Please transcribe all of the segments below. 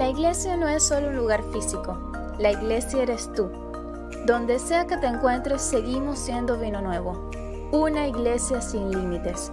La iglesia no es solo un lugar físico, la iglesia eres tú. Donde sea que te encuentres, seguimos siendo Vino Nuevo, una iglesia sin límites.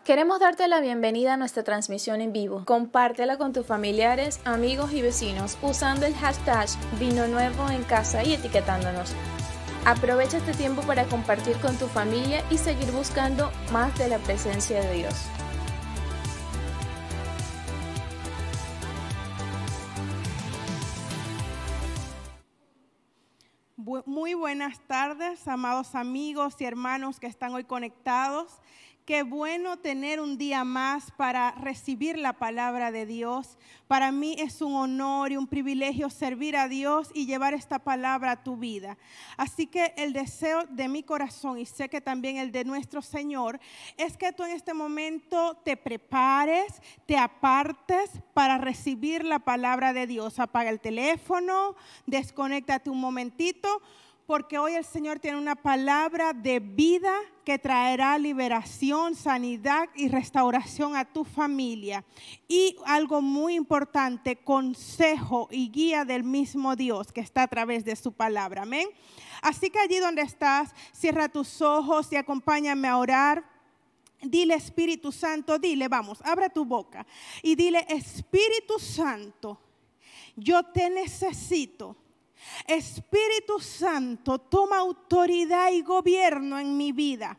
Queremos darte la bienvenida a nuestra transmisión en vivo. Compártela con tus familiares, amigos y vecinos usando el hashtag Vino Nuevo en Casa y etiquetándonos. Aprovecha este tiempo para compartir con tu familia y seguir buscando más de la presencia de Dios. Muy buenas tardes, amados amigos y hermanos que están hoy conectados. Qué bueno tener un día más para recibir la palabra de Dios. Para mí es un honor y un privilegio servir a Dios y llevar esta palabra a tu vida. Así que el deseo de mi corazón, y sé que también el de nuestro Señor, es que tú en este momento te prepares, te apartes para recibir la palabra de Dios. Apaga el teléfono, desconéctate un momentito, porque hoy el Señor tiene una palabra de vida que traerá liberación, sanidad y restauración a tu familia. Y algo muy importante, consejo y guía del mismo Dios que está a través de su palabra. Amén. Así que allí donde estás, cierra tus ojos y acompáñame a orar. Dile, Espíritu Santo, dile, vamos, abre tu boca y dile, Espíritu Santo, yo te necesito. Espíritu Santo, toma autoridad y gobierno en mi vida.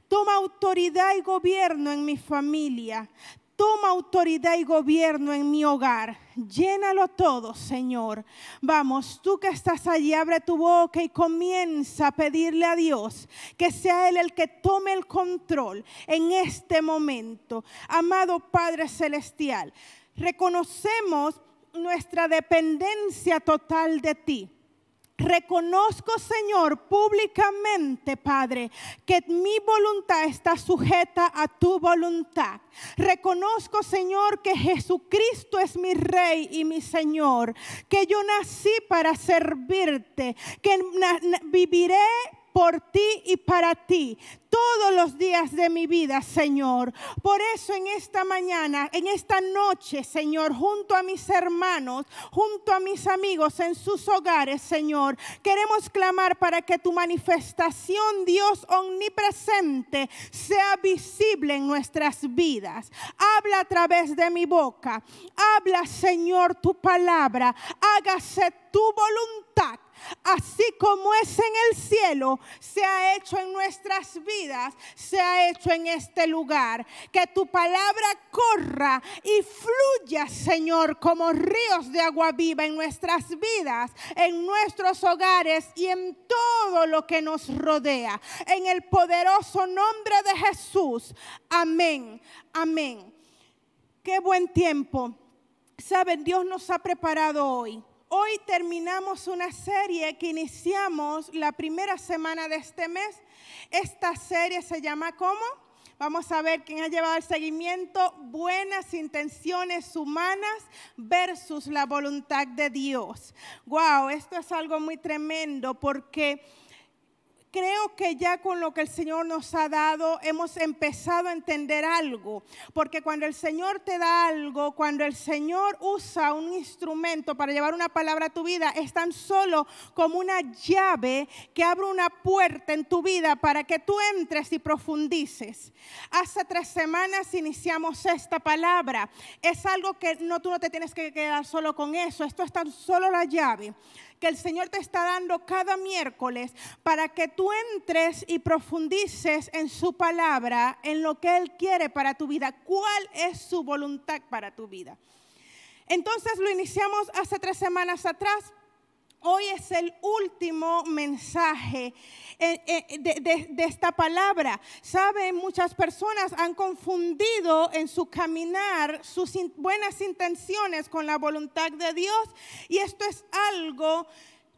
Toma autoridad y gobierno en mi familia. Toma autoridad y gobierno en mi hogar. Llénalo todo, Señor. Vamos, tú que estás allí, abre tu boca y comienza a pedirle a Dios que sea Él el que tome el control en este momento. Amado Padre Celestial, reconocemos nuestra dependencia total de ti. Reconozco, Señor, públicamente, Padre, que mi voluntad está sujeta a tu voluntad. Reconozco, Señor, que Jesucristo es mi Rey y mi Señor, que yo nací para servirte, que viviré por ti y para ti todos los días de mi vida, Señor. Por eso en esta mañana, en esta noche, Señor, junto a mis hermanos, junto a mis amigos en sus hogares, Señor, queremos clamar para que tu manifestación, Dios omnipresente, sea visible en nuestras vidas. Habla a través de mi boca. Habla, Señor, tu palabra. Hágase tu voluntad. Así como es en el cielo, se ha hecho en nuestras vidas, se ha hecho en este lugar. Que tu palabra corra y fluya, Señor, como ríos de agua viva en nuestras vidas, en nuestros hogares y en todo lo que nos rodea. En el poderoso nombre de Jesús. Amén. Amén. Qué buen tiempo. Saben, Dios nos ha preparado hoy. Hoy terminamos una serie que iniciamos la primera semana de este mes. Esta serie se llama ¿cómo? Vamos a ver quién ha llevado el seguimiento. Buenas intenciones humanas versus la voluntad de Dios. Wow, esto es algo muy tremendo porque creo que ya con lo que el Señor nos ha dado hemos empezado a entender algo, porque cuando el Señor te da algo, cuando el Señor usa un instrumento para llevar una palabra a tu vida, es tan solo como una llave que abre una puerta en tu vida para que tú entres y profundices. Hace 3 semanas iniciamos esta palabra. Es algo que tú no te tienes que quedar solo con eso. Esto es tan solo la llave que el Señor te está dando cada miércoles para que tú entres y profundices en su palabra, en lo que Él quiere para tu vida. ¿Cuál es su voluntad para tu vida? Entonces lo iniciamos hace 3 semanas atrás. Hoy es el último mensaje de esta palabra. Saben, muchas personas han confundido en su caminar sus buenas intenciones con la voluntad de Dios. Y esto es algo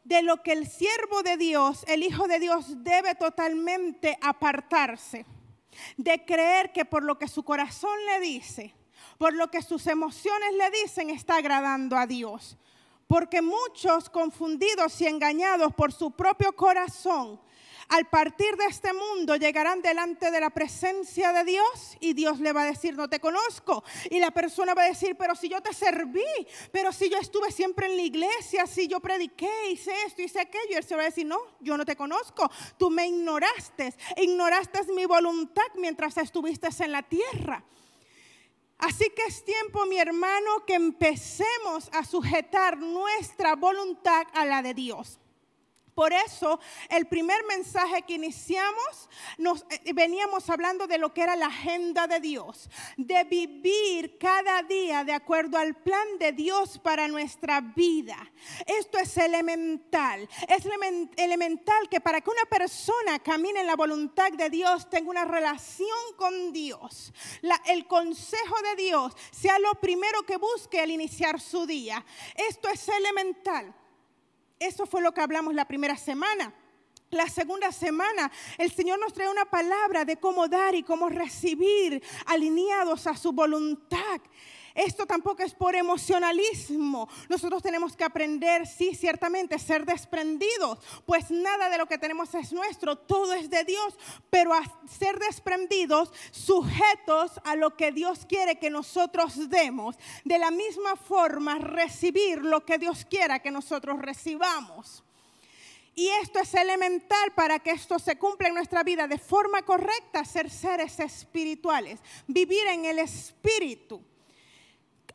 de lo que el siervo de Dios, el Hijo de Dios, debe totalmente apartarse. De creer que por lo que su corazón le dice, por lo que sus emociones le dicen, está agradando a Dios. Porque muchos confundidos y engañados por su propio corazón, al partir de este mundo llegarán delante de la presencia de Dios y Dios le va a decir, no te conozco. Y la persona va a decir, pero si yo te serví, pero si yo estuve siempre en la iglesia, si yo prediqué, hice esto, hice aquello. Y él se va a decir, no, yo no te conozco. Tú me ignoraste mi voluntad mientras estuviste en la tierra. Así que es tiempo, mi hermano, que empecemos a sujetar nuestra voluntad a la de Dios. Por eso, el primer mensaje que iniciamos, veníamos hablando de lo que era la agenda de Dios, de vivir cada día de acuerdo al plan de Dios para nuestra vida. Esto es elemental que para que una persona camine en la voluntad de Dios, tenga una relación con Dios, el consejo de Dios sea lo primero que busque al iniciar su día. Esto es elemental. Eso fue lo que hablamos la primera semana. La segunda semana, el Señor nos trae una palabra de cómo dar y cómo recibir alineados a su voluntad. Esto tampoco es por emocionalismo. Nosotros tenemos que aprender, sí, ciertamente, ser desprendidos. Pues nada de lo que tenemos es nuestro, todo es de Dios. Pero a ser desprendidos, sujetos a lo que Dios quiere que nosotros demos. De la misma forma, recibir lo que Dios quiera que nosotros recibamos. Y esto es elemental para que esto se cumpla en nuestra vida de forma correcta, ser seres espirituales, vivir en el espíritu.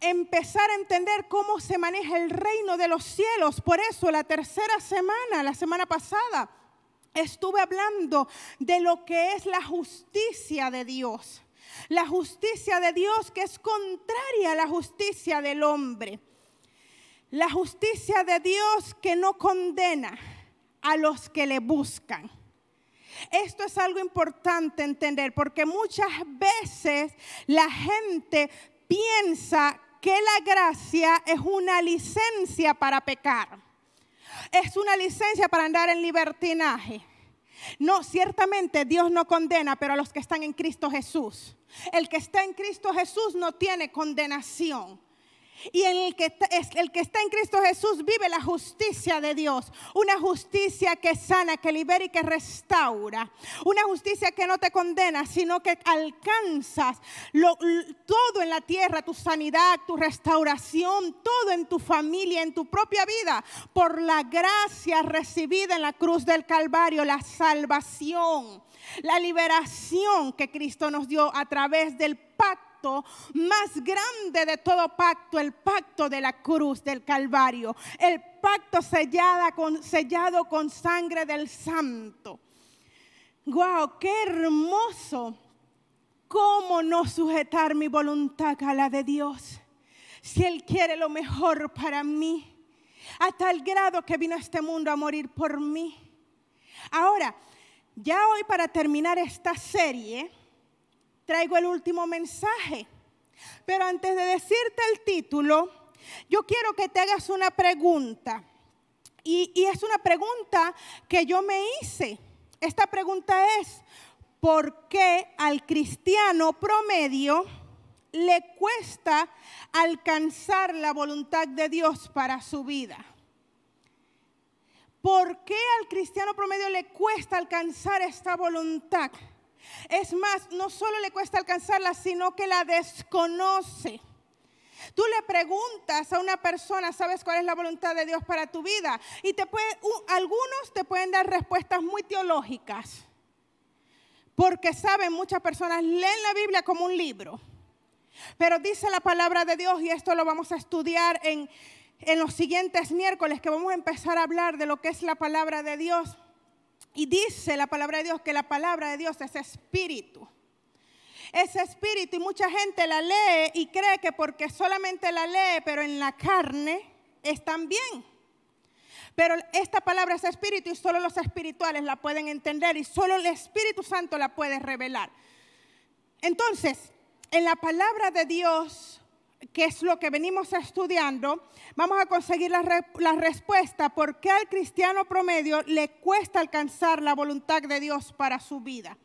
Empezar a entender cómo se maneja el reino de los cielos. Por eso la semana pasada, estuve hablando de lo que es la justicia de Dios. La justicia de Dios que es contraria a la justicia del hombre. La justicia de Dios que no condena a los que le buscan. Esto es algo importante entender porque muchas veces la gente piensa que la gracia es una licencia para pecar. Es una licencia para andar en libertinaje. No, ciertamente Dios no condena, pero a los que están en Cristo Jesús. El que está en Cristo Jesús no tiene condenación. Y el que está en Cristo Jesús vive la justicia de Dios. Una justicia que sana, que libera y que restaura. Una justicia que no te condena, sino que alcanzas todo en la tierra, tu sanidad, tu restauración, todo en tu familia, en tu propia vida. Por la gracia recibida en la cruz del Calvario, la salvación, la liberación que Cristo nos dio a través del pacto más grande de todo pacto, el pacto de la cruz del Calvario, el pacto sellado con sangre del Santo. ¡Wow! ¡Qué hermoso! ¿Cómo no sujetar mi voluntad a la de Dios? Si Él quiere lo mejor para mí, a tal grado que vino a este mundo a morir por mí. Ahora, ya hoy para terminar esta serie, traigo el último mensaje. Pero antes de decirte el título, yo quiero que te hagas una pregunta. Y es una pregunta que yo me hice. Esta pregunta es, ¿por qué al cristiano promedio le cuesta alcanzar la voluntad de Dios para su vida? ¿Por qué al cristiano promedio le cuesta alcanzar esta voluntad? Es más, no solo le cuesta alcanzarla, sino que la desconoce. Tú le preguntas a una persona, ¿sabes cuál es la voluntad de Dios para tu vida? Y algunos te pueden dar respuestas muy teológicas. Porque saben, muchas personas leen la Biblia como un libro. Pero dice la palabra de Dios, y esto lo vamos a estudiar en los siguientes miércoles, que vamos a empezar a hablar de lo que es la palabra de Dios. Y dice la palabra de Dios que la palabra de Dios es espíritu. Es espíritu, y mucha gente la lee y cree que porque solamente la lee, pero en la carne, están bien. Pero esta palabra es espíritu y solo los espirituales la pueden entender y solo el Espíritu Santo la puede revelar. Entonces, en la palabra de Dios, que es lo que venimos estudiando, vamos a conseguir la respuesta por qué al cristiano promedio le cuesta alcanzar la voluntad de Dios para su vida.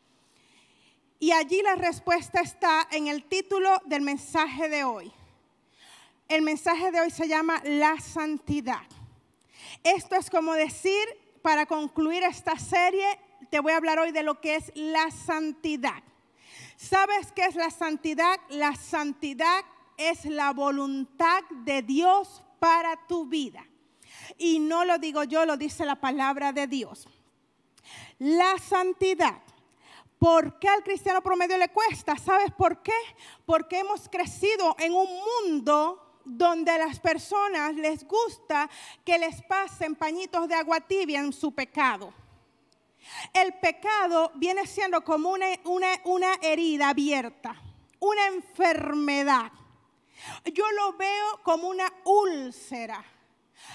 Y allí la respuesta está en el título del mensaje de hoy. El mensaje de hoy se llama La Santidad. Esto es como decir, para concluir esta serie, te voy a hablar hoy de lo que es la santidad. ¿Sabes qué es la santidad? La santidad es la voluntad de Dios para tu vida. Y no lo digo yo, lo dice la palabra de Dios. La santidad. ¿Por qué al cristiano promedio le cuesta? ¿Sabes por qué? Porque hemos crecido en un mundo donde a las personas les gusta que les pasen pañitos de agua tibia en su pecado. El pecado viene siendo como una herida abierta, una enfermedad. Yo lo veo como una úlcera,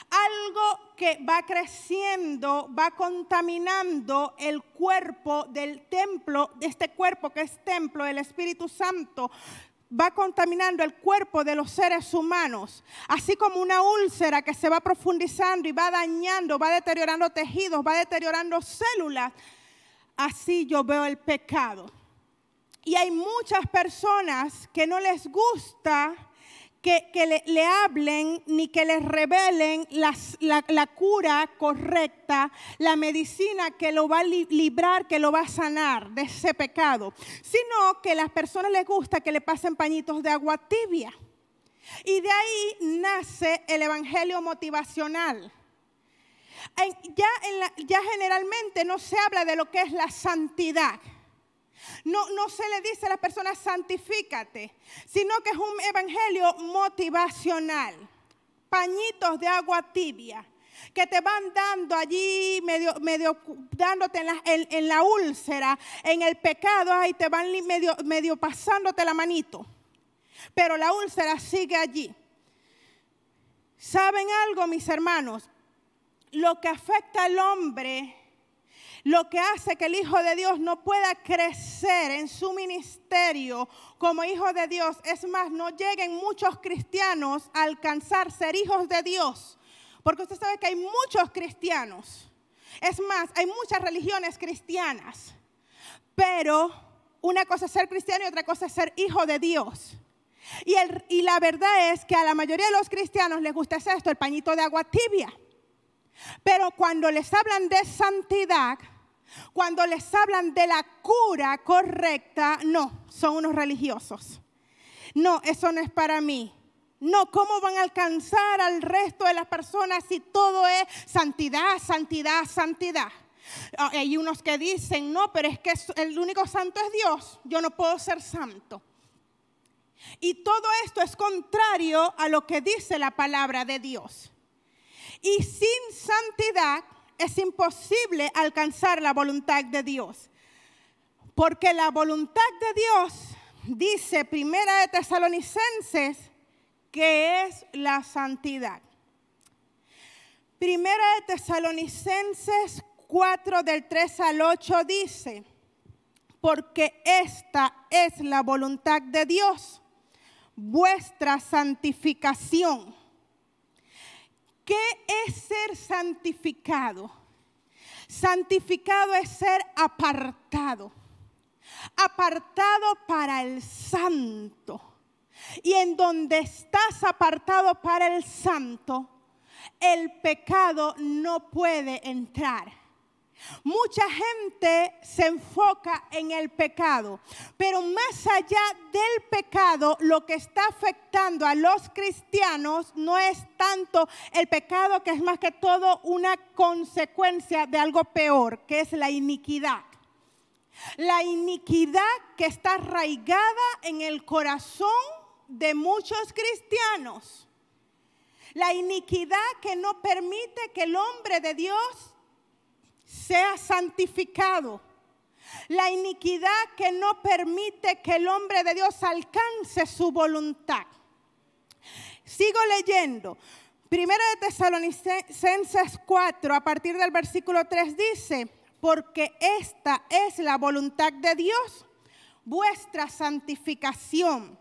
algo que va creciendo, va contaminando el cuerpo del templo, de este cuerpo que es templo del Espíritu Santo. Va contaminando el cuerpo de los seres humanos, así como una úlcera que se va profundizando y va dañando, va deteriorando tejidos, va deteriorando células. Así yo veo el pecado. Y hay muchas personas que no les gusta que le hablen ni que les revelen la cura correcta, la medicina que lo va a librar, que lo va a sanar de ese pecado, sino que a las personas les gusta que le pasen pañitos de agua tibia. Y de ahí nace el evangelio motivacional. Ya generalmente no se habla de lo que es la santidad. No se le dice a las personas santifícate, sino que es un evangelio motivacional. Pañitos de agua tibia que te van dando allí, medio dándote en la úlcera, en el pecado, ahí te van medio pasándote la manito. Pero la úlcera sigue allí. ¿Saben algo, mis hermanos? Lo que afecta al hombre, lo que hace que el Hijo de Dios no pueda crecer en su ministerio como Hijo de Dios, es más, no lleguen muchos cristianos a alcanzar ser hijos de Dios. Porque usted sabe que hay muchos cristianos. Es más, hay muchas religiones cristianas. Pero una cosa es ser cristiano y otra cosa es ser hijo de Dios. Y la verdad es que a la mayoría de los cristianos les gusta esto, el pañito de agua tibia. Pero cuando les hablan de santidad, cuando les hablan de la cura correcta, no, son unos religiosos. No, eso no es para mí. No, ¿cómo van a alcanzar al resto de las personas si todo es santidad, santidad, santidad? Hay unos que dicen, no, pero es que el único santo es Dios, yo no puedo ser santo. Y todo esto es contrario a lo que dice la palabra de Dios. Y sin santidad es imposible alcanzar la voluntad de Dios. Porque la voluntad de Dios, dice Primera de Tesalonicenses, que es la santidad. Primera de Tesalonicenses 4 del 3 al 8 dice, porque esta es la voluntad de Dios, vuestra santificación. ¿Qué es ser santificado? Santificado es ser apartado. Apartado para el santo. Y en donde estás apartado para el santo, el pecado no puede entrar. Mucha gente se enfoca en el pecado, pero más allá del pecado, lo que está afectando a los cristianos no es tanto el pecado, que es más que todo una consecuencia de algo peor, que es la iniquidad. La iniquidad que está arraigada en el corazón de muchos cristianos. La iniquidad que no permite que el hombre de Dios sea santificado. La iniquidad que no permite que el hombre de Dios alcance su voluntad. Sigo leyendo. Primera de Tesalonicenses 4, a partir del versículo 3 dice: porque esta es la voluntad de Dios, vuestra santificación.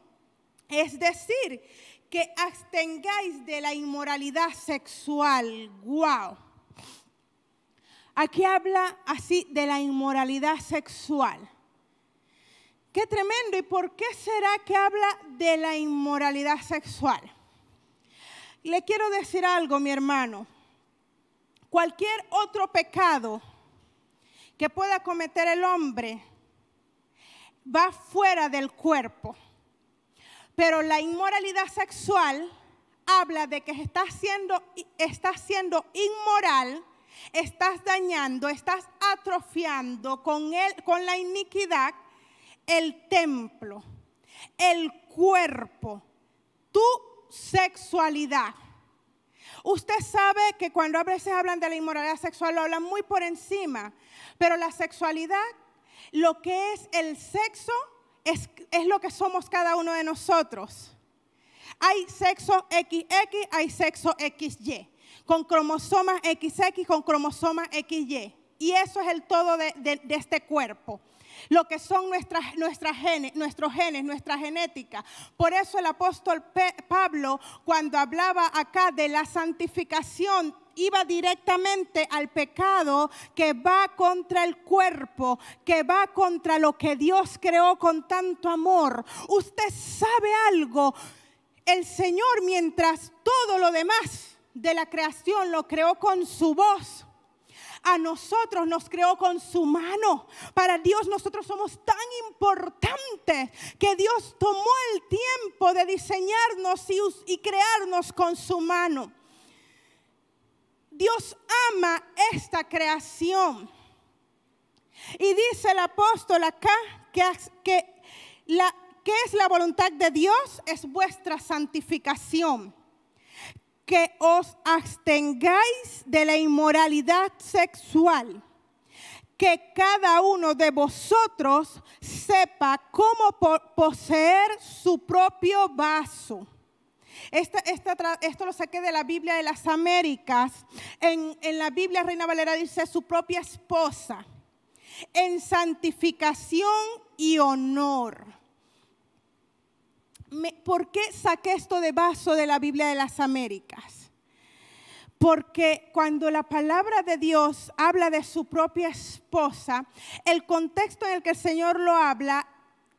Es decir, que abstengáis de la inmoralidad sexual. ¡Wow! Aquí habla así de la inmoralidad sexual. ¡Qué tremendo! ¿Y por qué será que habla de la inmoralidad sexual? Le quiero decir algo, mi hermano. Cualquier otro pecado que pueda cometer el hombre va fuera del cuerpo. Pero la inmoralidad sexual habla de que estás siendo inmoral, estás dañando, estás atrofiando con la iniquidad el templo, el cuerpo, tu sexualidad. Usted sabe que cuando a veces hablan de la inmoralidad sexual lo hablan muy por encima, pero la sexualidad, lo que es el sexo, es lo que somos cada uno de nosotros. Hay sexo XX, hay sexo XY, con cromosomas XX, con cromosomas XY. Y eso es el todo de este cuerpo. Lo que son nuestros genes, nuestra genética. Por eso el apóstol Pablo, cuando hablaba acá de la santificación, iba directamente al pecado que va contra el cuerpo, que va contra lo que Dios creó con tanto amor. Usted sabe algo, el Señor, mientras todo lo demás de la creación lo creó con su voz, a nosotros nos creó con su mano. Para Dios nosotros somos tan importantes que Dios tomó el tiempo de diseñarnos y crearnos con su mano. Dios ama esta creación. Y dice el apóstol acá que es la voluntad de Dios, es vuestra santificación. Que os abstengáis de la inmoralidad sexual. Que cada uno de vosotros sepa cómo poseer su propio vaso. Esto lo saqué de la Biblia de las Américas. En la Biblia Reina Valera dice su propia esposa. En santificación y honor. ¿Por qué saqué esto de vaso de la Biblia de las Américas? Porque cuando la palabra de Dios habla de su propia esposa, el contexto en el que el Señor lo habla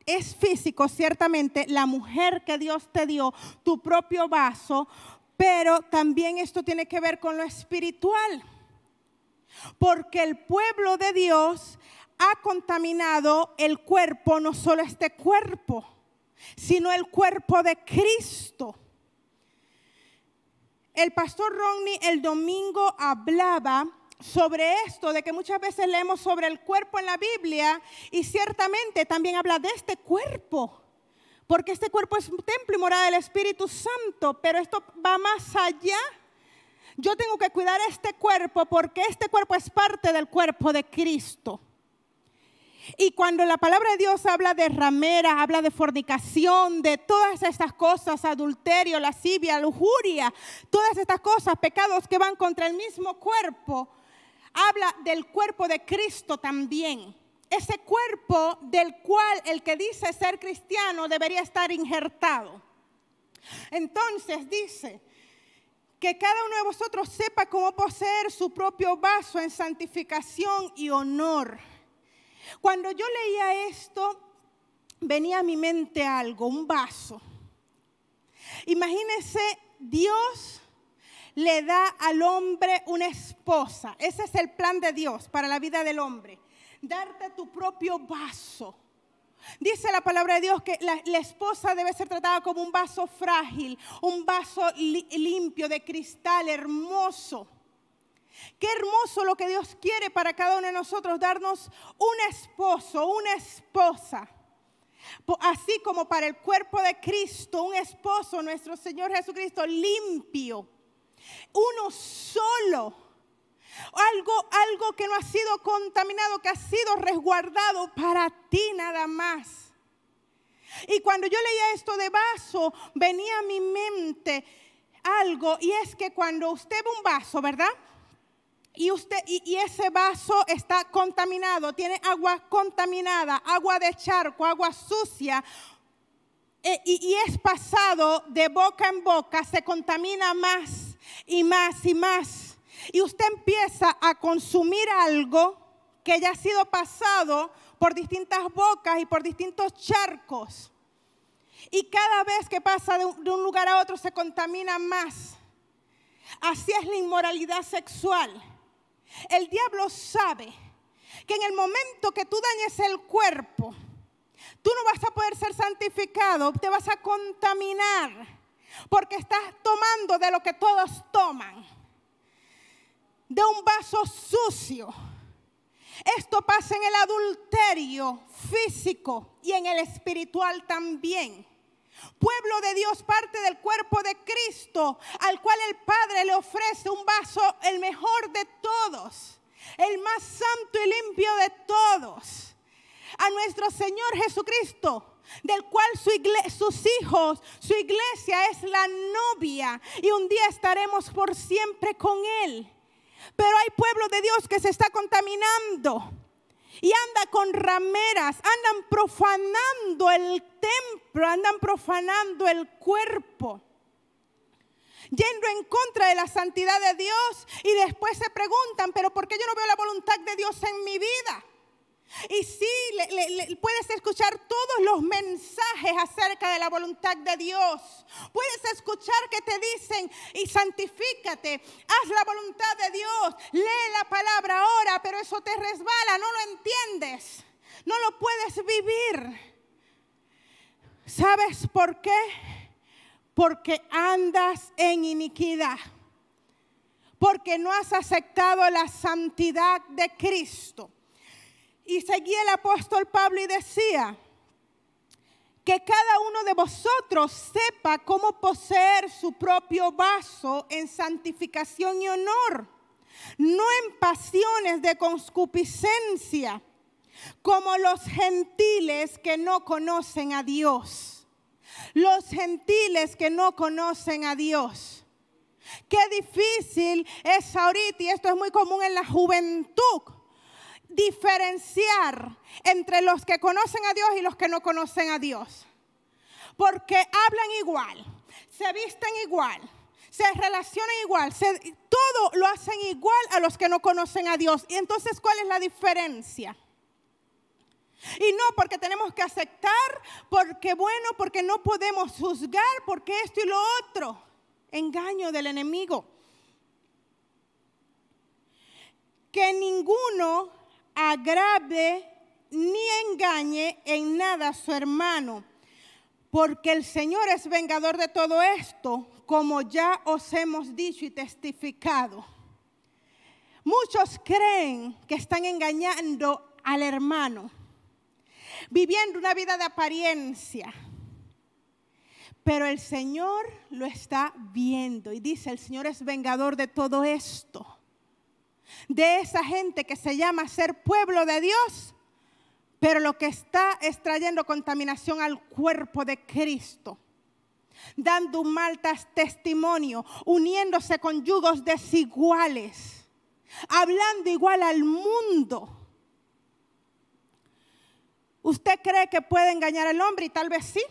es físico, ciertamente, la mujer que Dios te dio, tu propio vaso, pero también esto tiene que ver con lo espiritual. Porque el pueblo de Dios ha contaminado el cuerpo, no solo este cuerpo, sino el cuerpo de Cristo. El pastor Ronnie el domingo hablaba sobre esto, de que muchas veces leemos sobre el cuerpo en la Biblia y ciertamente también habla de este cuerpo, porque este cuerpo es un templo y morada del Espíritu Santo, pero esto va más allá. Yo tengo que cuidar este cuerpo porque este cuerpo es parte del cuerpo de Cristo. Y cuando la palabra de Dios habla de ramera, habla de fornicación, de todas estas cosas, adulterio, lascivia, lujuria, todas estas cosas, pecados que van contra el mismo cuerpo, habla del cuerpo de Cristo también. Ese cuerpo del cual el que dice ser cristiano debería estar injertado. Entonces dice que cada uno de vosotros sepa cómo poseer su propio vaso en santificación y honor. Cuando yo leía esto, venía a mi mente algo, un vaso. Imagínense, Dios le da al hombre una esposa. Ese es el plan de Dios para la vida del hombre. Darte tu propio vaso. Dice la palabra de Dios que la esposa debe ser tratada como un vaso frágil, un vaso limpio de cristal, hermoso. Qué hermoso lo que Dios quiere para cada uno de nosotros, darnos un esposo, una esposa. Así como para el cuerpo de Cristo, un esposo, nuestro Señor Jesucristo, limpio. Uno solo, que no se manche, que no se Algo que no ha sido contaminado, que ha sido resguardado para ti nada más. Y cuando yo leía esto de vaso, venía a mi mente algo, y es que cuando usted ve un vaso, ¿verdad? Y ese vaso está contaminado, tiene agua contaminada, agua de charco, agua sucia, y es pasado de boca en boca, se contamina más y más y más. Y usted empieza a consumir algo que ya ha sido pasado por distintas bocas y por distintos charcos. Y cada vez que pasa de un lugar a otro se contamina más. Así es la inmoralidad sexual. El diablo sabe que en el momento que tú dañes el cuerpo, tú no vas a poder ser santificado, te vas a contaminar, porque estás tomando de lo que todos toman, de un vaso sucio. Esto pasa en el adulterio físico y en el espiritual también. Pueblo de Dios, parte del cuerpo de Cristo, al cual el Padre le ofrece un vaso, el mejor de todos, el más santo y limpio de todos, a nuestro Señor Jesucristo, del cual sus hijos, su iglesia es la novia, y un día estaremos por siempre con Él. Pero hay pueblo de Dios que se está contaminando y anda con rameras, andan profanando el templo, andan profanando el cuerpo, yendo en contra de la santidad de Dios, y después se preguntan, pero ¿por qué yo no veo la voluntad de Dios en mi vida? Y sí, puedes escuchar todos los mensajes acerca de la voluntad de Dios. Puedes escuchar que te dicen, y santifícate, haz la voluntad de Dios, lee la palabra, ora, pero eso te resbala, no lo entiendes, no lo puedes vivir. ¿Sabes por qué? Porque andas en iniquidad, porque no has aceptado la santidad de Cristo. Y seguía el apóstol Pablo y decía que cada uno de vosotros sepa cómo poseer su propio vaso en santificación y honor, no en pasiones de concupiscencia, como los gentiles que no conocen a Dios. Los gentiles que no conocen a Dios. Qué difícil es ahorita, y esto es muy común en la juventud, diferenciar entre los que conocen a Dios y los que no conocen a Dios. Porque hablan igual, se visten igual, se relacionan igual, todo lo hacen igual a los que no conocen a Dios. Y entonces, ¿cuál es la diferencia? Y no porque tenemos que aceptar, porque no podemos juzgar, porque esto y lo otro. Engaño del enemigo. Que ninguno agrave ni engañe en nada a su hermano, porque el Señor es vengador de todo esto, como ya os hemos dicho y testificado. Muchos creen que están engañando al hermano, viviendo una vida de apariencia, pero el Señor lo está viendo y dice: el Señor es vengador de todo esto. De esa gente que se llama ser pueblo de Dios, pero lo que está es trayendo contaminación al cuerpo de Cristo, dando un mal testimonio, uniéndose con yugos desiguales, hablando igual al mundo. ¿Usted cree que puede engañar al hombre? Y tal vez sí.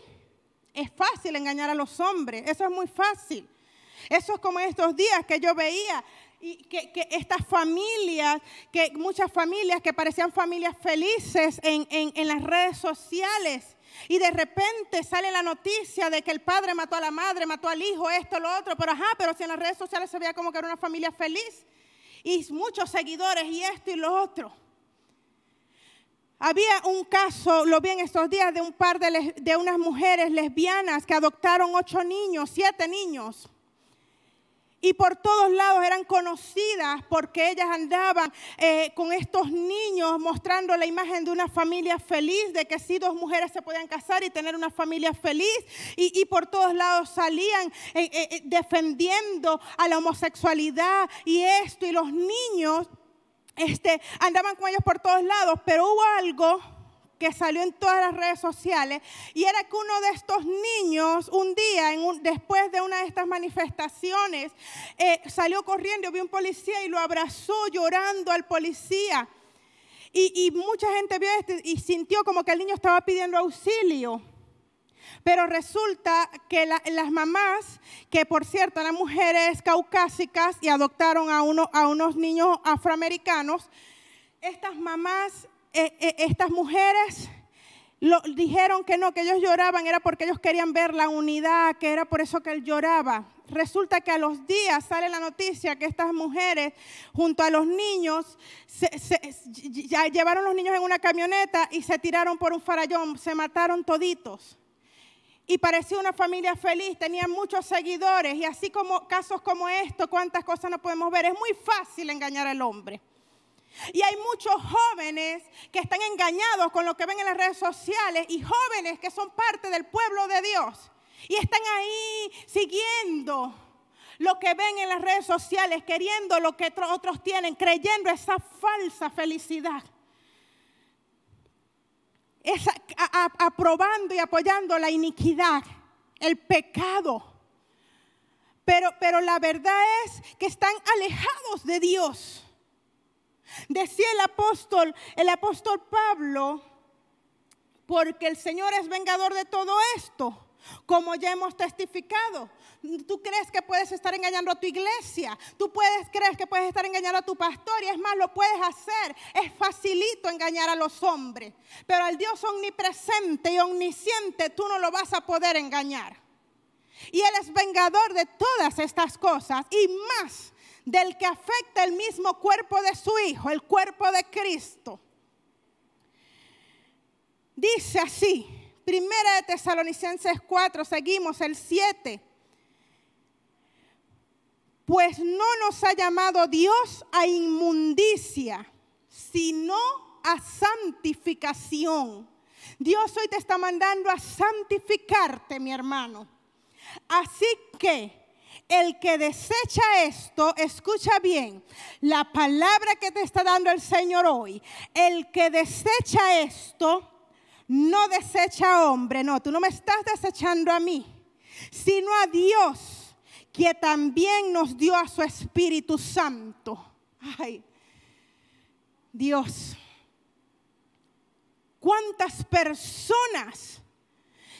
Es fácil engañar a los hombres, eso es muy fácil. Eso es como estos días que yo veía y que estas familias, que muchas familias que parecían familias felices en las redes sociales, y de repente sale la noticia de que el padre mató a la madre, mató al hijo, esto, lo otro, pero si en las redes sociales se veía como que era una familia feliz y muchos seguidores y esto y lo otro. Había un caso, lo vi en estos días, de un par de unas mujeres lesbianas que adoptaron 7 niños. Y por todos lados eran conocidas porque ellas andaban con estos niños mostrando la imagen de una familia feliz, de que sí, dos mujeres se podían casar y tener una familia feliz. Y por todos lados salían defendiendo a la homosexualidad y esto. Y los niños andaban con ellos por todos lados, pero hubo algo que salió en todas las redes sociales, y era que uno de estos niños un día, después de una de estas manifestaciones, salió corriendo, vio un policía y lo abrazó llorando al policía. Y mucha gente vio esto y sintió como que el niño estaba pidiendo auxilio. Pero resulta que las mamás, que por cierto eran mujeres caucásicas y adoptaron a unos niños afroamericanos, estas mamás, estas mujeres dijeron que no, que ellos lloraban, era porque ellos querían ver la unidad, que era por eso que él lloraba. Resulta que a los días sale la noticia que estas mujeres, junto a los niños, ya llevaron los niños en una camioneta y se tiraron por un farallón, se mataron toditos. Y parecía una familia feliz, tenían muchos seguidores, y así como casos como esto, cuántas cosas no podemos ver. Es muy fácil engañar al hombre. Y hay muchos jóvenes que están engañados con lo que ven en las redes sociales, y jóvenes que son parte del pueblo de Dios y están ahí siguiendo lo que ven en las redes sociales, queriendo lo que otros tienen, creyendo esa falsa felicidad, aprobando y apoyando la iniquidad, el pecado. Pero la verdad es que están alejados de Dios. Decía el apóstol Pablo, porque el Señor es vengador de todo esto, como ya hemos testificado. Tú crees que puedes estar engañando a tu iglesia, crees que puedes estar engañando a tu pastor, y es más, lo puedes hacer. Es facilito engañar a los hombres, pero al Dios omnipresente y omnisciente tú no lo vas a poder engañar. Y Él es vengador de todas estas cosas y más, del que afecta el mismo cuerpo de su Hijo, el cuerpo de Cristo. Dice así, 1 Tesalonicenses 4, seguimos el 7. Pues no nos ha llamado Dios a inmundicia, sino a santificación. Dios hoy te está mandando a santificarte, mi hermano. Así que el que desecha esto, escucha bien, la palabra que te está dando el Señor hoy. El que desecha esto, no desecha a hombre, no, tú no me estás desechando a mí, sino a Dios, que también nos dio a su Espíritu Santo. Ay, Dios, cuántas personas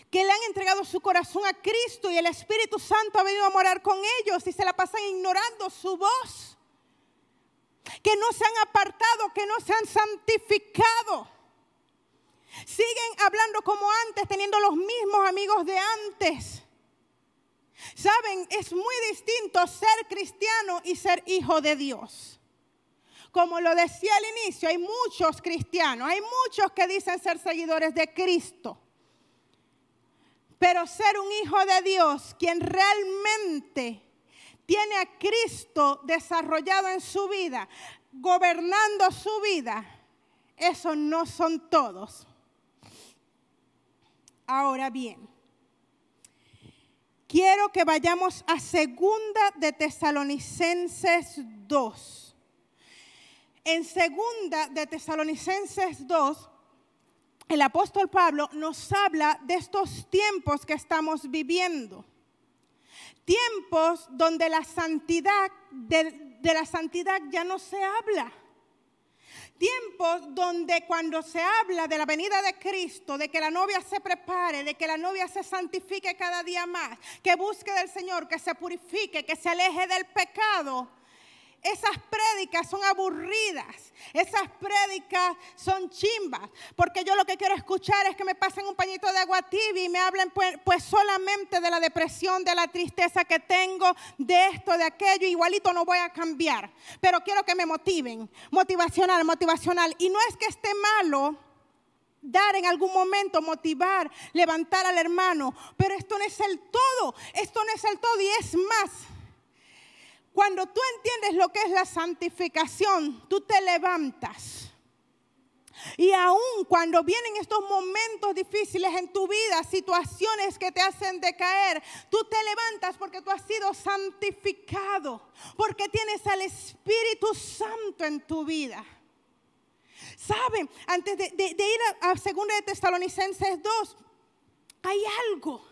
que le han entregado su corazón a Cristo y el Espíritu Santo ha venido a morar con ellos y se la pasan ignorando su voz, que no se han apartado, que no se han santificado, siguen hablando como antes, teniendo los mismos amigos de antes. Saben, es muy distinto ser cristiano y ser hijo de Dios. Como lo decía al inicio, hay muchos cristianos, hay muchos que dicen ser seguidores de Cristo. Pero ser un hijo de Dios, quien realmente tiene a Cristo desarrollado en su vida, gobernando su vida, esos no son todos. Ahora bien, quiero que vayamos a 2 Tesalonicenses 2. En 2 Tesalonicenses 2, el apóstol Pablo nos habla de estos tiempos que estamos viviendo. Tiempos donde la santidad, de la santidad ya no se habla. Tiempos donde cuando se habla de la venida de Cristo, de que la novia se prepare, de que la novia se santifique cada día más, que busque del Señor, que se purifique, que se aleje del pecado, esas prédicas son aburridas, esas prédicas son chimbas, porque yo lo que quiero escuchar es que me pasen un pañito de agua tibia y me hablen pues solamente de la depresión, de la tristeza que tengo, de esto, de aquello. Igualito no voy a cambiar, pero quiero que me motiven, motivacional. Y no es que esté malo dar en algún momento, motivar, levantar al hermano, pero esto no es el todo, y es más. Cuando tú entiendes lo que es la santificación, tú te levantas. Y aún cuando vienen estos momentos difíciles en tu vida, situaciones que te hacen decaer, tú te levantas porque tú has sido santificado, porque tienes al Espíritu Santo en tu vida. ¿Saben? Antes de ir a 2 de Tesalonicenses 2, hay algo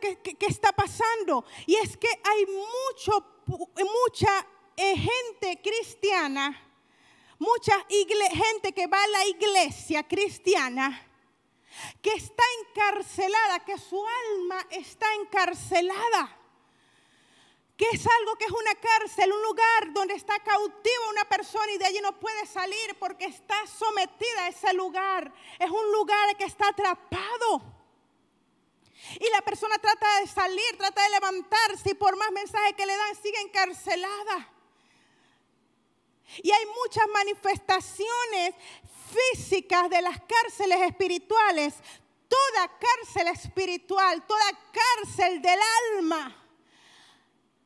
que está pasando, y es que hay mucha gente cristiana, mucha gente que va a la iglesia cristiana, que está encarcelada, que su alma está encarcelada, que es algo que es una cárcel, un lugar donde está cautiva una persona y de allí no puede salir porque está sometida a ese lugar. Es un lugar que está atrapado. Y la persona trata de salir, trata de levantarse, y por más mensajes que le dan sigue encarcelada. Y hay muchas manifestaciones físicas de las cárceles espirituales. Toda cárcel espiritual, toda cárcel del alma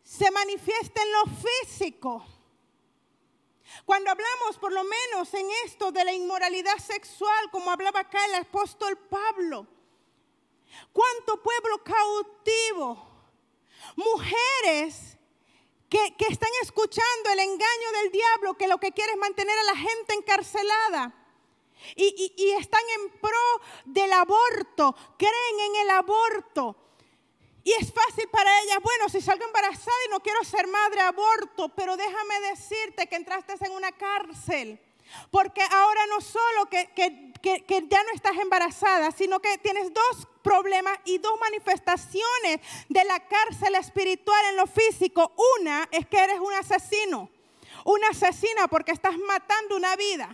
se manifiesta en lo físico. Cuando hablamos, por lo menos en esto de la inmoralidad sexual, como hablaba acá el apóstol Pablo, ¿cuánto pueblo cautivo? Mujeres que están escuchando el engaño del diablo, que lo que quiere es mantener a la gente encarcelada. Y están en pro del aborto, creen en el aborto. Y es fácil para ellas, bueno, si salgo embarazada y no quiero ser madre, aborto. Pero déjame decirte que entraste en una cárcel. Porque ahora no solo que ya no estás embarazada, sino que tienes dos problemas y dos manifestaciones de la cárcel espiritual en lo físico. Una es que eres un asesino, una asesina porque estás matando una vida.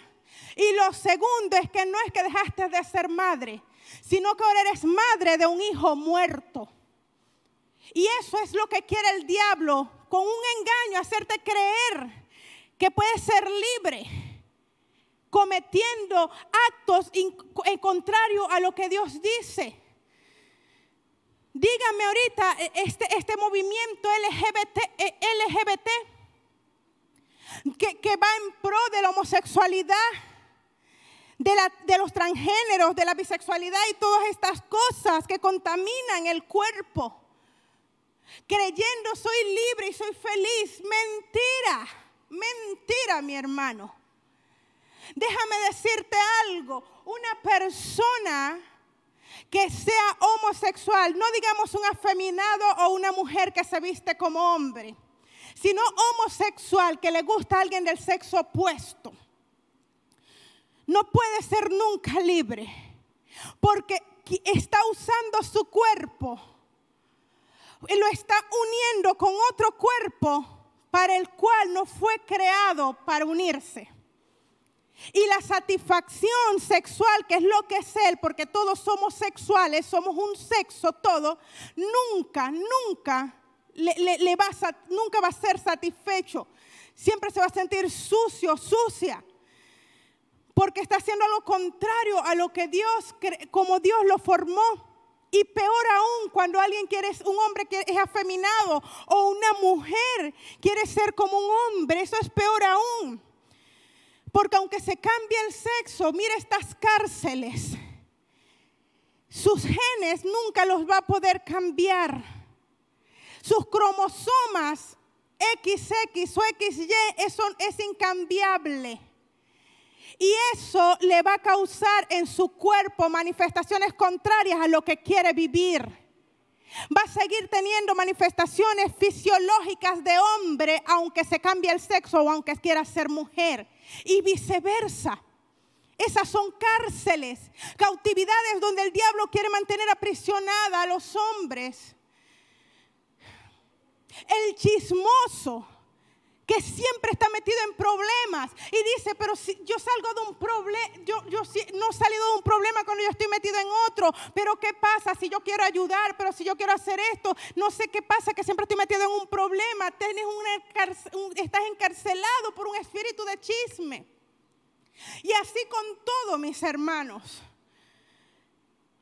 Y lo segundo es que no es que dejaste de ser madre, sino que ahora eres madre de un hijo muerto. Y eso es lo que quiere el diablo, con un engaño, hacerte creer que puedes ser libre, cometiendo actos en contrario a lo que Dios dice. Dígame ahorita, este movimiento LGBT que va en pro de la homosexualidad, de los transgéneros, de la bisexualidad y todas estas cosas que contaminan el cuerpo, creyendo soy libre y soy feliz. Mentira, mi hermano. Déjame decirte algo, una persona que sea homosexual, no digamos un afeminado o una mujer que se viste como hombre, sino homosexual, que le gusta a alguien del sexo opuesto, no puede ser nunca libre, porque está usando su cuerpo y lo está uniendo con otro cuerpo para el cual no fue creado para unirse. Y la satisfacción sexual, que es lo que es él, porque todos somos sexuales, somos un sexo todo, nunca va a ser satisfecho. Siempre se va a sentir sucio, sucia, porque está haciendo lo contrario a lo que Dios, como Dios lo formó. Y peor aún, cuando alguien un hombre que es afeminado, o una mujer quiere ser como un hombre, eso es peor aún. Porque aunque se cambie el sexo, mira estas cárceles, sus genes nunca los va a poder cambiar. Sus cromosomas XX o XY, eso es incambiable. Y eso le va a causar en su cuerpo manifestaciones contrarias a lo que quiere vivir. Va a seguir teniendo manifestaciones fisiológicas de hombre, aunque se cambie el sexo o aunque quiera ser mujer. Y viceversa. Esas son cárceles, cautividades donde el diablo quiere mantener aprisionada a los hombres. El chismoso, que siempre está metido en problemas y dice, pero si yo salgo de un problema, yo no he salido de un problema cuando yo estoy metido en otro, pero ¿qué pasa si yo quiero ayudar, pero si yo quiero hacer esto? No sé qué pasa, que siempre estoy metido en un problema. Estás encarcelado por un espíritu de chisme. Y así con todo, mis hermanos.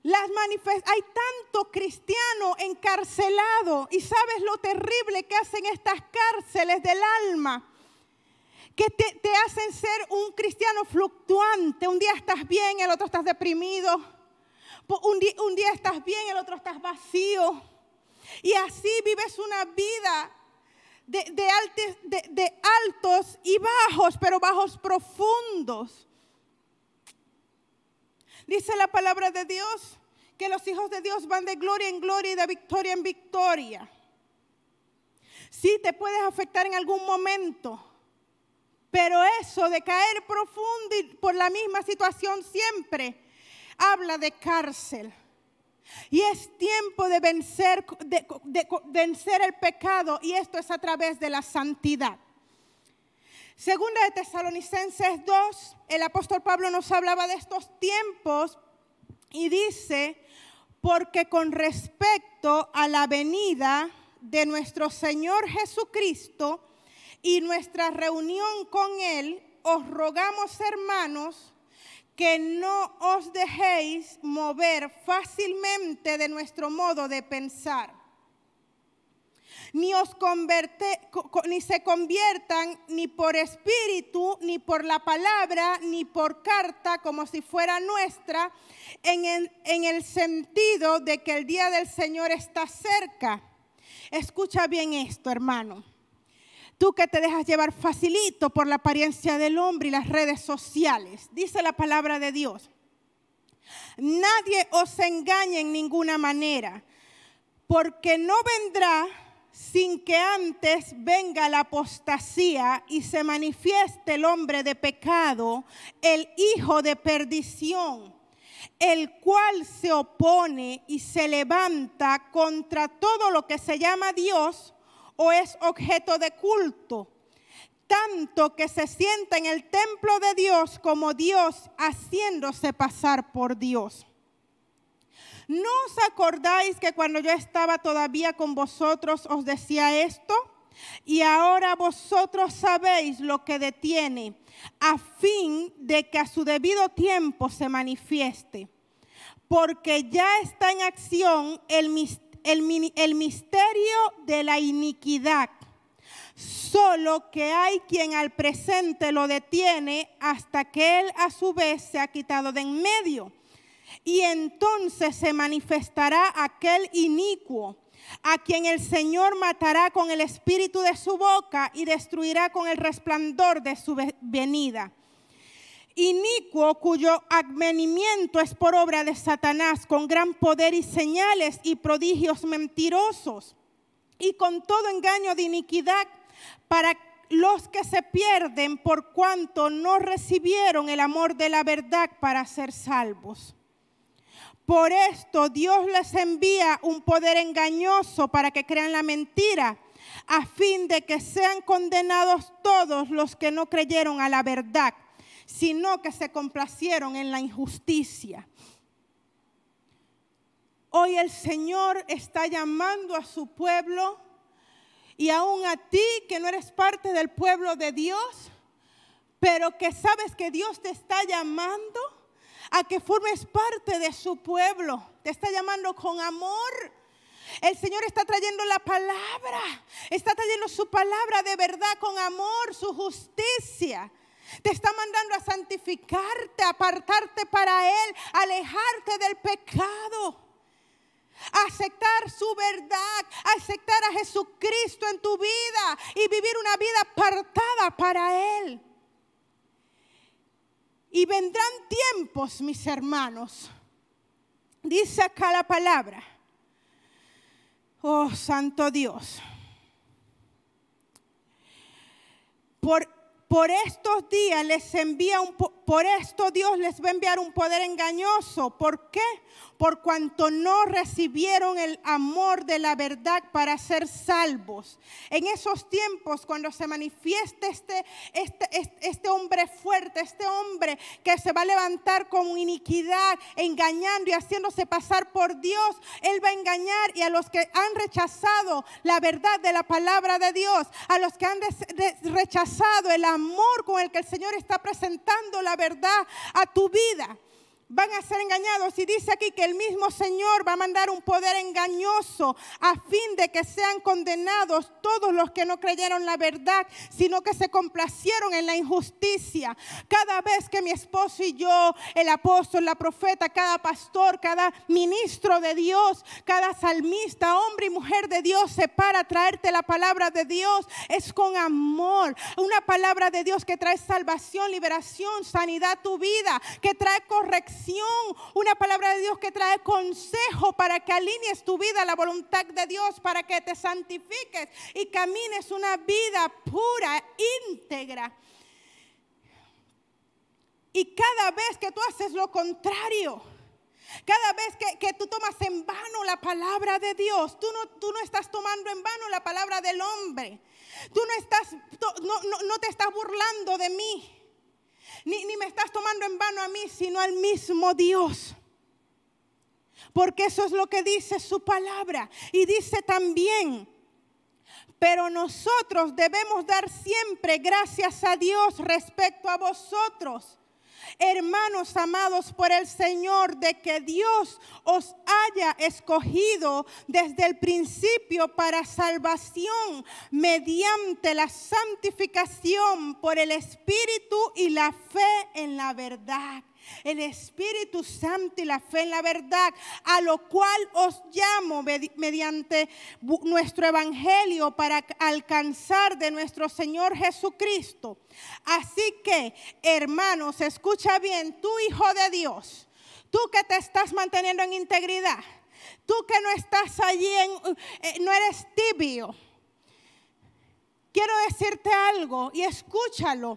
Hay tanto cristiano encarcelado, y sabes lo terrible que hacen estas cárceles del alma, que te hacen ser un cristiano fluctuante. Un día estás bien, el otro estás deprimido. Un día estás bien, el otro estás vacío. Y así vives una vida de altos y bajos, pero bajos profundos. Dice la palabra de Dios que los hijos de Dios van de gloria en gloria y de victoria en victoria. Sí, te puedes afectar en algún momento, pero eso de caer profundo y por la misma situación siempre habla de cárcel. Y es tiempo de vencer el pecado, y esto es a través de la santidad. Segunda de Tesalonicenses 2, el apóstol Pablo nos hablaba de estos tiempos y dice: porque con respecto a la venida de nuestro Señor Jesucristo y nuestra reunión con Él, os rogamos, hermanos, que no os dejéis mover fácilmente de nuestro modo de pensar. Ni se conviertan ni por espíritu, ni por la palabra, ni por carta, como si fuera nuestra, en el sentido de que el día del Señor está cerca. Escucha bien esto, hermano. Tú que te dejas llevar facilito por la apariencia del hombre y las redes sociales. Dice la palabra de Dios: nadie os engañe en ninguna manera, porque no vendrá sin que antes venga la apostasía y se manifieste el hombre de pecado, el hijo de perdición, el cual se opone y se levanta contra todo lo que se llama Dios o es objeto de culto, tanto que se sienta en el templo de Dios como Dios, haciéndose pasar por Dios. ¿No os acordáis que cuando yo estaba todavía con vosotros os decía esto? Y ahora vosotros sabéis lo que detiene, a fin de que a su debido tiempo se manifieste. Porque ya está en acción el misterio de la iniquidad. Solo que hay quien al presente lo detiene hasta que él a su vez se ha quitado de en medio. Y entonces se manifestará aquel inicuo, a quien el Señor matará con el espíritu de su boca y destruirá con el resplandor de su venida. Inicuo, cuyo advenimiento es por obra de Satanás, con gran poder y señales y prodigios mentirosos, y con todo engaño de iniquidad para los que se pierden, por cuanto no recibieron el amor de la verdad para ser salvos. Por esto Dios les envía un poder engañoso para que crean la mentira, a fin de que sean condenados todos los que no creyeron a la verdad, sino que se complacieron en la injusticia. Hoy el Señor está llamando a su pueblo, y aún a ti que no eres parte del pueblo de Dios, pero que sabes que Dios te está llamando a que formes parte de su pueblo. Te está llamando con amor. El Señor está trayendo la palabra, está trayendo su palabra de verdad con amor, su justicia. Te está mandando a santificarte, a apartarte para Él, a alejarte del pecado, a aceptar su verdad, a aceptar a Jesucristo en tu vida y vivir una vida apartada para Él. Y vendrán tiempos, mis hermanos, dice acá la palabra, oh santo Dios, por estos días por esto Dios les va a enviar un poder engañoso. ¿Por qué? Por cuanto no recibieron el amor de la verdad para ser salvos. En esos tiempos, cuando se manifieste este hombre fuerte, este hombre que se va a levantar con iniquidad, engañando y haciéndose pasar por Dios, Él va a engañar, y a los que han rechazado la verdad de la palabra de Dios, a los que han rechazado el amor con el que el Señor está presentando la verdad a tu vida, van a ser engañados. Y dice aquí que el mismo Señor va a mandar un poder engañoso a fin de que sean condenados todos los que no creyeron la verdad, sino que se complacieron en la injusticia. Cada vez que mi esposo y yo, el apóstol, la profeta, cada pastor, cada ministro de Dios, cada salmista, hombre y mujer de Dios se para a traerte la palabra de Dios, es con amor. Una palabra de Dios que trae salvación, liberación, sanidad a tu vida, que trae corrección. Una palabra de Dios que trae consejo para que alinees tu vida a la voluntad de Dios, para que te santifiques y camines una vida pura, íntegra. Y cada vez que tú haces lo contrario, cada vez que tú tomas en vano la palabra de Dios, tú no estás tomando en vano la palabra del hombre. Tú no te estás burlando de mí. Ni me estás tomando en vano a mí, sino al mismo Dios. Porque eso es lo que dice su palabra. Y dice también, pero nosotros debemos dar siempre gracias a Dios respecto a vosotros, hermanos amados por el Señor, de que Dios os haya escogido desde el principio para salvación mediante la santificación por el Espíritu y la fe en la verdad. El Espíritu Santo y la fe en la verdad, a lo cual os llamo mediante nuestro evangelio para alcanzar de nuestro Señor Jesucristo. Así que, hermanos, escucha bien, tú hijo de Dios, tú que te estás manteniendo en integridad, tú que no estás allí, no eres tibio. Quiero decirte algo y escúchalo.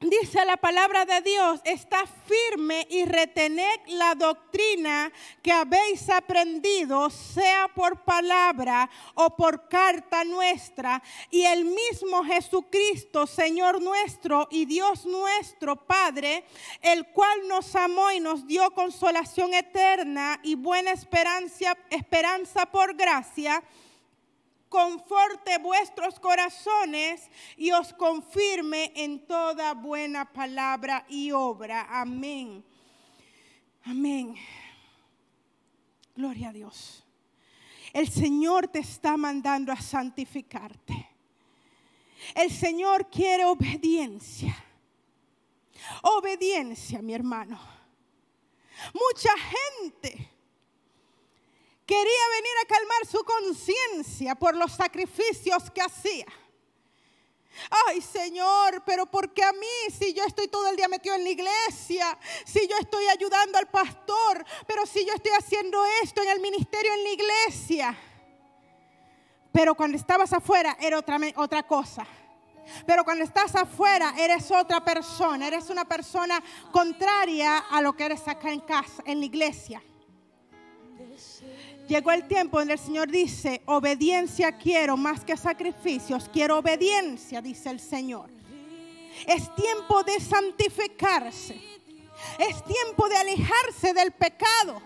Dice la palabra de Dios, está firme y retened la doctrina que habéis aprendido, sea por palabra o por carta nuestra, y el mismo Jesucristo, Señor nuestro y Dios nuestro Padre, el cual nos amó y nos dio consolación eterna y buena esperanza por gracia, conforte vuestros corazones y os confirme en toda buena palabra y obra. Amén. Amén. Gloria a Dios. El Señor te está mandando a santificarte. El Señor quiere obediencia. Obediencia, mi hermano. Mucha gente quería venir a calmar su conciencia por los sacrificios que hacía. Ay, Señor, pero ¿por qué a mí? Si yo estoy todo el día metido en la iglesia, si yo estoy ayudando al pastor, pero si yo estoy haciendo esto en el ministerio en la iglesia. Pero cuando estabas afuera era otra cosa. Pero cuando estás afuera eres otra persona, eres una persona contraria a lo que eres acá en casa, en la iglesia. Llegó el tiempo donde el Señor dice, obediencia quiero más que sacrificios, quiero obediencia, dice el Señor. Es tiempo de santificarse, es tiempo de alejarse del pecado,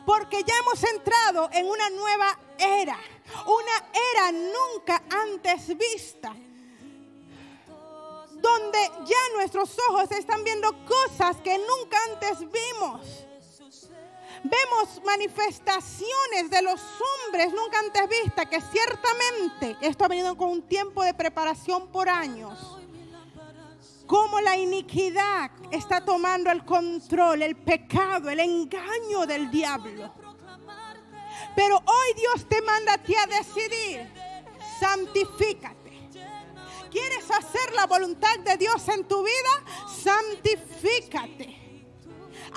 porque ya hemos entrado en una nueva era nunca antes vista, donde ya nuestros ojos están viendo cosas que nunca antes vimos. Vemos manifestaciones de los hombres nunca antes vistas, que ciertamente esto ha venido con un tiempo de preparación por años. Cómo la iniquidad está tomando el control, el pecado, el engaño del diablo. Pero hoy Dios te manda a ti a decidir, santifícate. ¿Quieres hacer la voluntad de Dios en tu vida? Santifícate.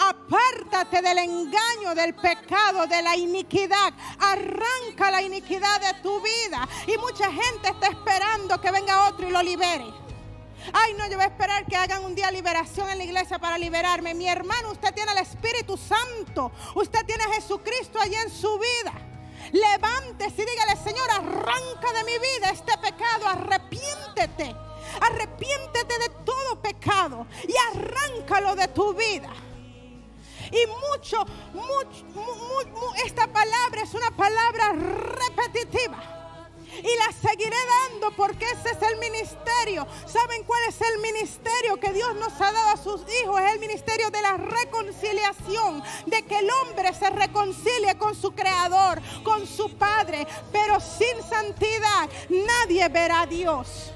Apártate del engaño, del pecado, de la iniquidad. Arranca la iniquidad de tu vida. Y mucha gente está esperando que venga otro y lo libere. Ay, no, yo voy a esperar que hagan un día liberación en la iglesia para liberarme. Mi hermano, usted tiene el Espíritu Santo. Usted tiene a Jesucristo allá en su vida. Levántese y dígale, Señor, arranca de mi vida este pecado. Arrepiéntete. Arrepiéntete de todo pecado y arráncalo de tu vida. Y esta palabra es una palabra repetitiva. y la seguiré dando, porque ese es el ministerio. ¿Saben cuál es el ministerio que Dios nos ha dado a sus hijos? Es el ministerio de la reconciliación, de que el hombre se reconcilie con su Creador, con su Padre. Pero sin santidad nadie verá a Dios.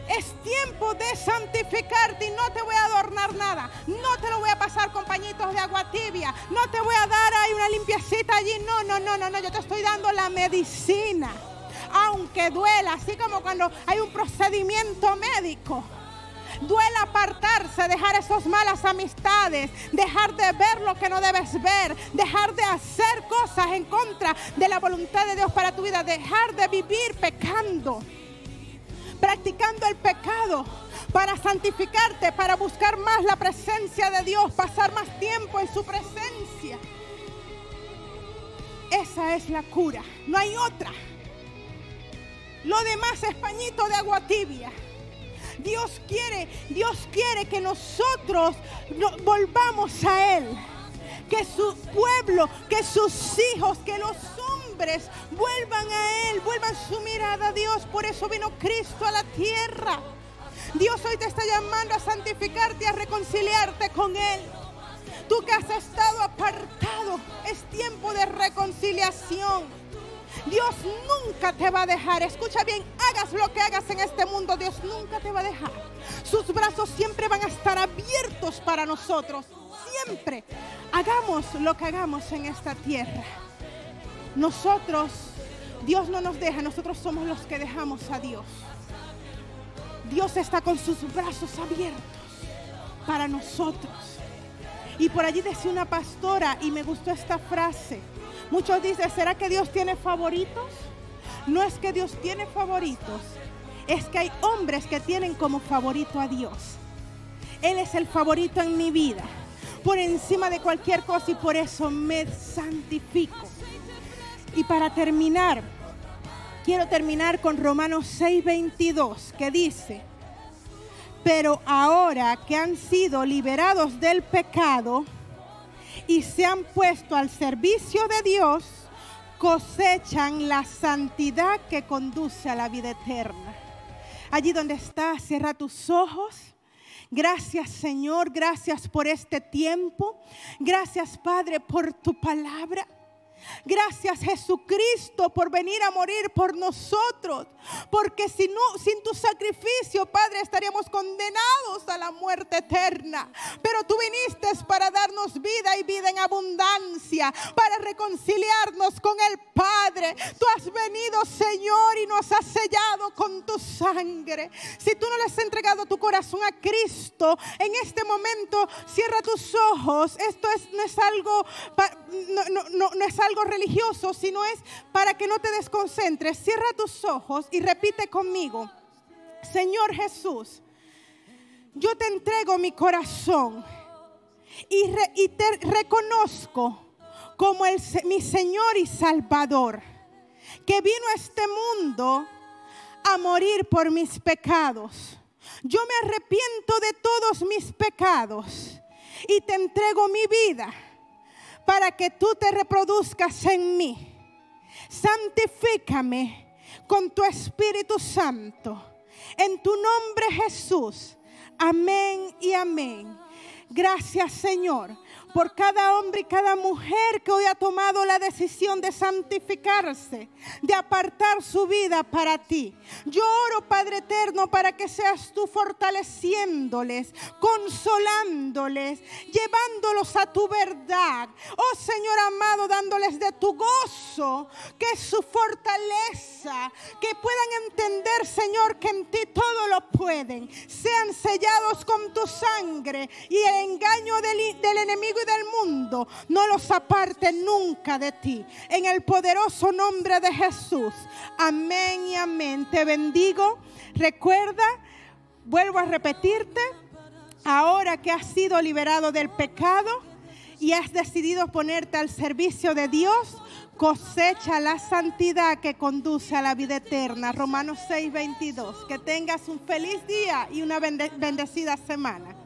Es tiempo de santificarte y no te voy a adornar nada. No te lo voy a pasar con pañitos de agua tibia. No te voy a dar ahí una limpiecita allí. No. Yo te estoy dando la medicina. Aunque duela, así como cuando hay un procedimiento médico. Duele apartarse, dejar esas malas amistades, dejar de ver lo que no debes ver, dejar de hacer cosas en contra de la voluntad de Dios para tu vida, dejar de vivir pecando, practicando el pecado para santificarte, para buscar más la presencia de Dios, pasar más tiempo en su presencia. Esa es la cura, no hay otra. Lo demás es pañito de agua tibia. Dios quiere que nosotros volvamos a Él, que su pueblo, que sus hijos, que los hombres vuelvan a Él, vuelvan su mirada a Dios. Por eso vino Cristo a la tierra. Dios hoy te está llamando a santificarte, a reconciliarte con Él. Tú que has estado apartado, es tiempo de reconciliación. Dios nunca te va a dejar. Escucha bien, hagas lo que hagas en este mundo, Dios nunca te va a dejar. Sus brazos siempre van a estar abiertos para nosotros. Siempre. Hagamos lo que hagamos en esta tierra. Nosotros, Dios no nos deja, nosotros somos los que dejamos a Dios. Dios está con sus brazos abiertos para nosotros. Y por allí decía una pastora, y me gustó esta frase. Muchos dicen, ¿será que Dios tiene favoritos? No es que Dios tiene favoritos, es que hay hombres que tienen como favorito a Dios. Él es el favorito en mi vida, por encima de cualquier cosa, y por eso me santifico. Y para terminar, quiero terminar con Romanos 6:22, que dice: pero ahora que han sido liberados del pecado y se han puesto al servicio de Dios, cosechan la santidad que conduce a la vida eterna. Allí donde estás, cierra tus ojos. Gracias, Señor, gracias por este tiempo. Gracias, Padre, por tu palabra. Gracias, Jesucristo, por venir a morir por nosotros, porque sin tu sacrificio, Padre, estaríamos condenados a la muerte eterna. Pero tú viniste para darnos vida y vida en abundancia, para reconciliarnos con el Padre. Tú has venido, Señor, y nos has sellado con tu sangre. Si tú no le has entregado tu corazón a Cristo, en este momento cierra tus ojos. Esto no es algo religioso, sino es para que no te desconcentres. Cierra tus ojos y repite conmigo: Señor Jesús, yo te entrego mi corazón y te reconozco como mi Señor y Salvador, que vino a este mundo a morir por mis pecados. Yo me arrepiento de todos mis pecados y te entrego mi vida para que tú te reproduzcas en mí. Santifícame con tu Espíritu Santo. En tu nombre, Jesús. Amén y amén. Gracias, Señor, por cada hombre y cada mujer que hoy ha tomado la decisión de santificarse, de apartar su vida para ti. Yo oro, Padre eterno, para que seas tú fortaleciéndoles, consolándoles, llevándolos a tu verdad. Oh Señor amado, dándoles de tu gozo, que es su fortaleza, que puedan entender, Señor, que en ti todo lo pueden. Sean sellados con tu sangre y el engaño del enemigo y del mundo no los aparte nunca de ti. En el poderoso nombre de Jesús. Amén y amén. Te bendigo. Recuerda, vuelvo a repetirte, ahora que has sido liberado del pecado y has decidido ponerte al servicio de Dios, cosecha la santidad que conduce a la vida eterna. Romanos 6:22. Que tengas un feliz día y una bendecida semana.